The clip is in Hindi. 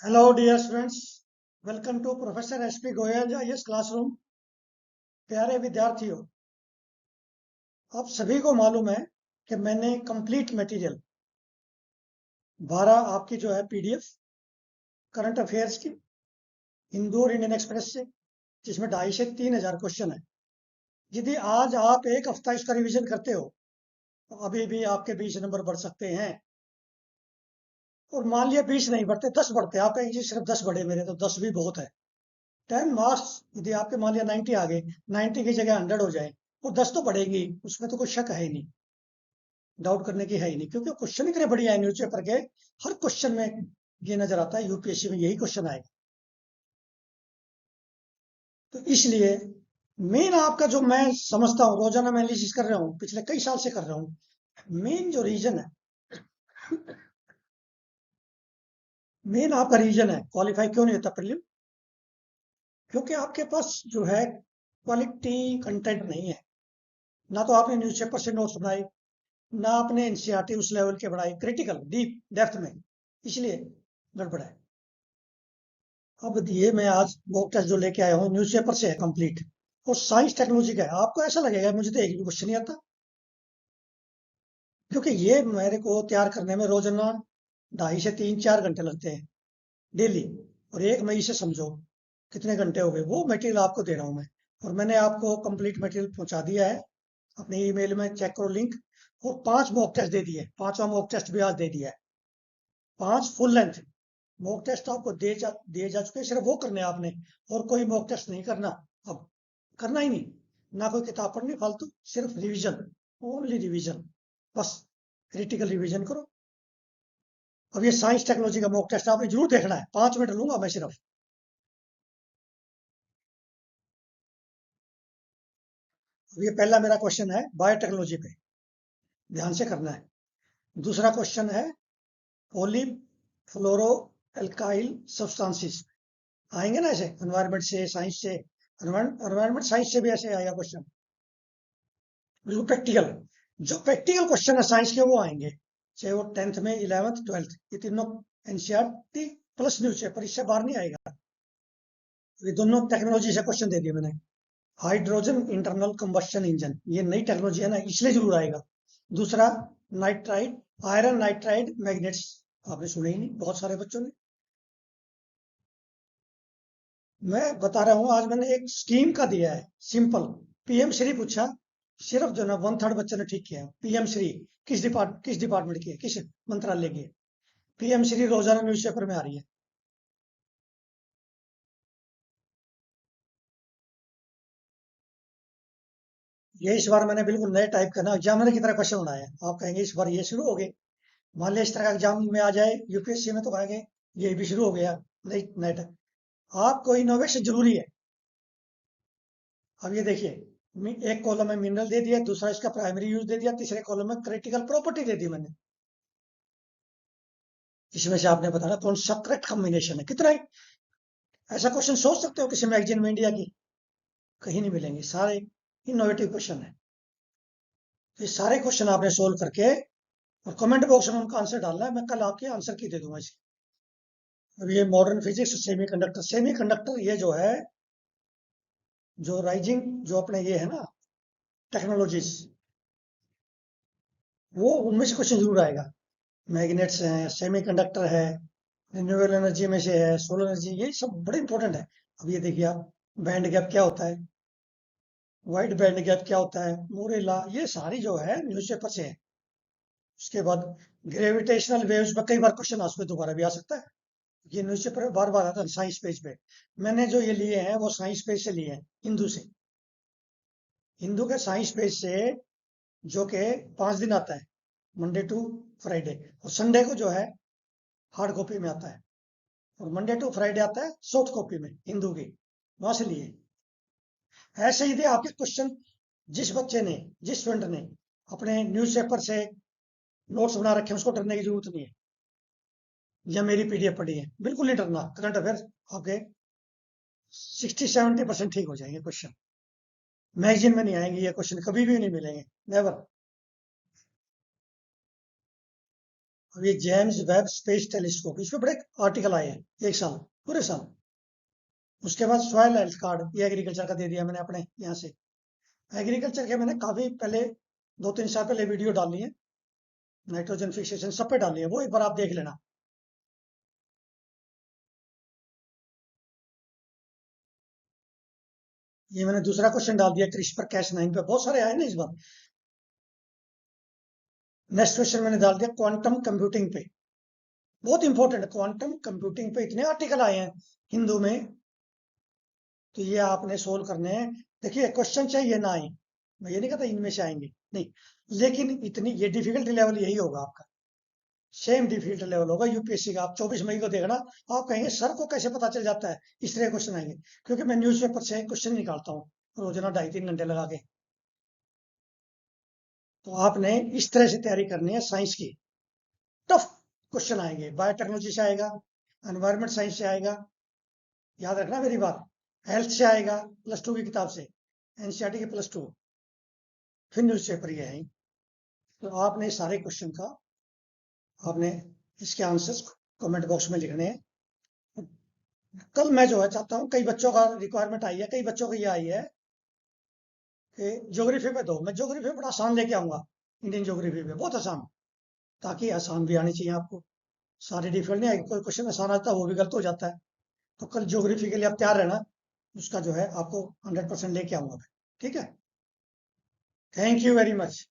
Hello dear students. Welcome to professor S P Goyal IAS classroom. प्यारे विद्यार्थियों, आप सभी को मालूम है कि मैंने कंप्लीट मटेरियल 12 आपकी जो है पीडीएफ करंट अफेयर्स की हिंदू और इंडियन एक्सप्रेस से, जिसमें 2,500 से 3,000 क्वेश्चन है। यदि आज आप एक हफ्ता इसका रिवीजन करते हो तो अभी भी आपके 20 नंबर बढ़ सकते हैं। और मान लिया 20 नहीं बढ़ते, 10 बढ़ते, आप कहेंगे जी सिर्फ 10 बढ़े मेरे, तो 10 भी बहुत है। 10 मार्क्स यदि आपके मान लिया 90 आ गए, 90 की जगह 100 हो जाए, वो 10 तो बढ़ेगी, उसमें तो कोई शक है ही नहीं, डाउट करने की है ही नहीं, क्योंकि क्वेश्चन इतने बढ़िया है न्यूज़पेपर के। हर क्वेश्चन में ये नजर आता है यूपीएससी में यही क्वेश्चन आएगा। तो इसलिए मेन आपका जो मैं समझता हूँ, रोजाना मैं एनालिसिस कर रहा हूँ, पिछले कई साल से कर रहा हूँ। मेन जो रीजन है, मेन आपका रीजन है क्वालिफाई क्यों नहीं होता प्रीलिम, क्योंकि आपके पास जो है क्वालिटी कंटेंट नहीं है। ना तो आपने न्यूज़पेपर से नोट्स बनाए, ना आपने एनसीईआरटी उस लेवल के बढ़ाए क्रिटिकल डीप डेप्थ में, इसलिए गड़बड़ है। अब ये मैं आज मॉक टेस्ट जो लेके आया हूँ न्यूज़पेपर से है कंप्लीट, और साइंस टेक्नोलॉजी का है। आपको ऐसा लगेगा मुझे तो एक भी क्वेश्चन नहीं आता, क्योंकि ये मेरे को तैयार करने में रोजाना 2.5 से 3-4 घंटे लगते हैं डेली। और 1 मई से समझो कितने घंटे हो गए, वो मटेरियल आपको दे रहा हूँ मैं। और मैंने आपको कंप्लीट मटेरियल पहुंचा दिया है अपने ईमेल में, चेक करो लिंक। और 5 मॉक टेस्ट दे दिए, 5वां मॉक टेस्ट भी आज दे दिया है। 5 फुल लेंथ मॉक टेस्ट आपको दिए जा चुके हैं, सिर्फ वो करने हैं आपने, और कोई मॉक टेस्ट नहीं करना। अब करना ही नहीं, ना कोई किताब पढ़नी फालतू, सिर्फ रिवीजन, ओनली रिवीजन, बस क्रिटिकल रिवीजन करो। अब ये साइंस टेक्नोलॉजी का मॉक टेस्ट आपने जरूर देखना है, 5 मिनट लूंगा मैं सिर्फ। अब ये पहला मेरा क्वेश्चन है बायोटेक्नोलॉजी पे, ध्यान से करना है। दूसरा क्वेश्चन है पॉली फ्लोरो एल्काइल सब्सटेंसेस। आएंगे ना ऐसे, एनवायरमेंट से, साइंस से, एनवायरमेंट साइंस से भी ऐसे आएगा क्वेश्चन, बिल्कुल प्रैक्टिकल। जो प्रैक्टिकल क्वेश्चन है साइंस के वो आएंगे, चाहे वो 10th में, 11th 12th, ये तीनों एनसीईआरटी प्लस न्यूज पेपर, इससे बाहर नहीं आएगा। ये दोनों टेक्नोलॉजी से क्वेश्चन दे दिए मैंने। हाइड्रोजन इंटरनल कंबस्शन इंजन, ये नई टेक्नोलॉजी है ना, इसलिए जरूर आएगा। दूसरा नाइट्राइड, आयरन नाइट्राइड मैग्नेट्स, आपने सुने ही नहीं बहुत सारे बच्चों ने। मैं बता रहा हूँ, आज मैंने एक स्कीम का दिया है सिंपल। पीएम श्री पूछा, सिर्फ जो ना 1/3 बच्चे ने ठीक किया। पीएम श्री किस डिपार्टमेंट की है, किस मंत्रालय की है? पीएम श्री रोजाना न्यूज़पेपर में आ रही है। ये इस बार मैंने बिल्कुल नए टाइप का ना एग्जामिनर की तरह क्वेश्चन बनाया है। आप कहेंगे इस बार ये शुरू हो गए, मान लिया इस तरह का एग्जाम में आ जाए यूपीएससी में, तो कहेंगे ये भी शुरू हो गया नई नए टाइप। आपको इनोवेशन जरूरी है। अब ये देखिए, एक कॉलम में मिनरल दे दिया, दूसरा इसका प्राइमरी यूज दे दिया, तीसरे कॉलम में क्रिटिकल प्रॉपर्टी दे दी मैंने। इसमें से आपने बताना कौन सा करेक्ट कॉम्बिनेशन है, कितना ही ऐसा क्वेश्चन सोच सकते हो किसी मैगजीन में इंडिया की? कहीं नहीं मिलेंगे, सारे इनोवेटिव क्वेश्चन है। तो ये सारे क्वेश्चन आपने सोल्व करके और कमेंट बॉक्स में उनका आंसर डालना है, मैं कल आपके आंसर की दे दूंगा इसकी। अब ये मॉडर्न फिजिक्स, सेमी कंडक्टर, ये जो है, जो राइजिंग, जो अपने ये है ना टेक्नोलॉजीज, वो उनमें से क्वेश्चन जरूर आएगा। मैग्नेट्स हैं, सेमी कंडक्टर है, रिन्यूएबल एनर्जी में से है, सोलर एनर्जी, ये सब बड़े इंपॉर्टेंट है। अब ये देखिए आप, बैंड गैप क्या होता है, वाइड बैंड गैप क्या होता है, मोरेला, ये सारी जो है न्यूज़पेपर से है। उसके बाद ग्रेविटेशनल वेव्स में कई बार क्वेश्चन आ सकते, दोबारा भी आ सकता है। ये न्यूज़पेपर में बार बार आता है साइंस पेज पे। मैंने जो ये लिए हैं वो साइंस पेज से लिए हैं, हिंदू से, हिंदू के साइंस पेज से, जो कि 5 दिन आता है, मंडे टू फ्राइडे। और संडे को जो है हार्ड कॉपी में आता है, और मंडे टू फ्राइडे आता है सॉफ्ट कॉपी में हिंदू की, वहां से लिए। ऐसे ही थे आपके क्वेश्चन। जिस बच्चे ने, जिस स्टूडेंट ने अपने न्यूज़पेपर से नोट्स बना रखे हैं, उसको डरने की जरूरत नहीं है, या मेरी पीडीएफ पढ़ी है, बिल्कुल नहीं डरना। करंट अफेयर आपके 60-70% ठीक हो जाएंगे क्वेश्चन। मैगजीन में नहीं आएंगे ये क्वेश्चन, कभी भी नहीं मिलेंगे, नेवर। अब ये जेम्स वेब स्पेस टेलीस्कोप, इस पे बड़े आर्टिकल आए हैं एक साल, पूरे साल। उसके बाद सॉइल हेल्थ कार्ड, ये एग्रीकल्चर का दे दिया मैंने अपने यहाँ से। एग्रीकल्चर के मैंने काफी पहले 2-3 साल पहले वीडियो डाली है, नाइट्रोजन फिक्सेशन सब पे डाली है, वो एक बार आप देख लेना। ये मैंने दूसरा क्वेश्चन डाल दिया क्रिस्पर Cas9 पे, बहुत सारे आए ना इस बार। नेक्स्ट क्वेश्चन मैंने डाल दिया क्वांटम कंप्यूटिंग पे, बहुत इंपॉर्टेंट है। क्वांटम कंप्यूटिंग पे इतने आर्टिकल आए हैं हिंदू में, तो ये आपने सोल्व करने हैं। देखिए क्वेश्चन चाहिए ना आए, मैं ये नहीं कहता इनमें से आएंगे, नहीं, लेकिन इतनी ये डिफिकल्टी लेवल यही होगा आपका, सेम डिफिकल्ट लेवल होगा यूपीएससी का। आप 24 मई को देखना, आप कहेंगे सर को कैसे पता चल जाता है इस तरह क्वेश्चन आएंगे, क्योंकि मैं न्यूज़पेपर से क्वेश्चन निकालता हूँ रोजाना 2.5-3 घंटे लगा के। तो आपने इस तरह से तैयारी करनी है साइंस की। टफ क्वेश्चन आएंगे, बायोटेक्नोलॉजी से आएगा, एनवायरमेंट साइंस से आएगा, याद रखना मेरी बात, हेल्थ से आएगा +2 की किताब से, एनसीईआरटी के +2, फिर न्यूज़पेपर ये है। तो आपने सारे क्वेश्चन का आपने इसके आंसर्स कमेंट बॉक्स में लिखने हैं। कल मैं जो है चाहता हूँ, कई बच्चों का रिक्वायरमेंट आई है, कई बच्चों की ये आई है कि ज्योग्राफी पे दो, मैं ज्योग्राफी बड़ा आसान लेके आऊंगा, इंडियन ज्योग्राफी पे बहुत आसान, ताकि आसान भी आनी चाहिए आपको, सारे डिफिकल्ट नहीं आएगी, कोई क्वेश्चन आसान आता है वो भी गलत हो जाता है। तो कल ज्योग्राफी के लिए आप तैयार रहना, उसका जो है आपको 100% लेके आऊंगा मैं, ठीक है। Thank you very much.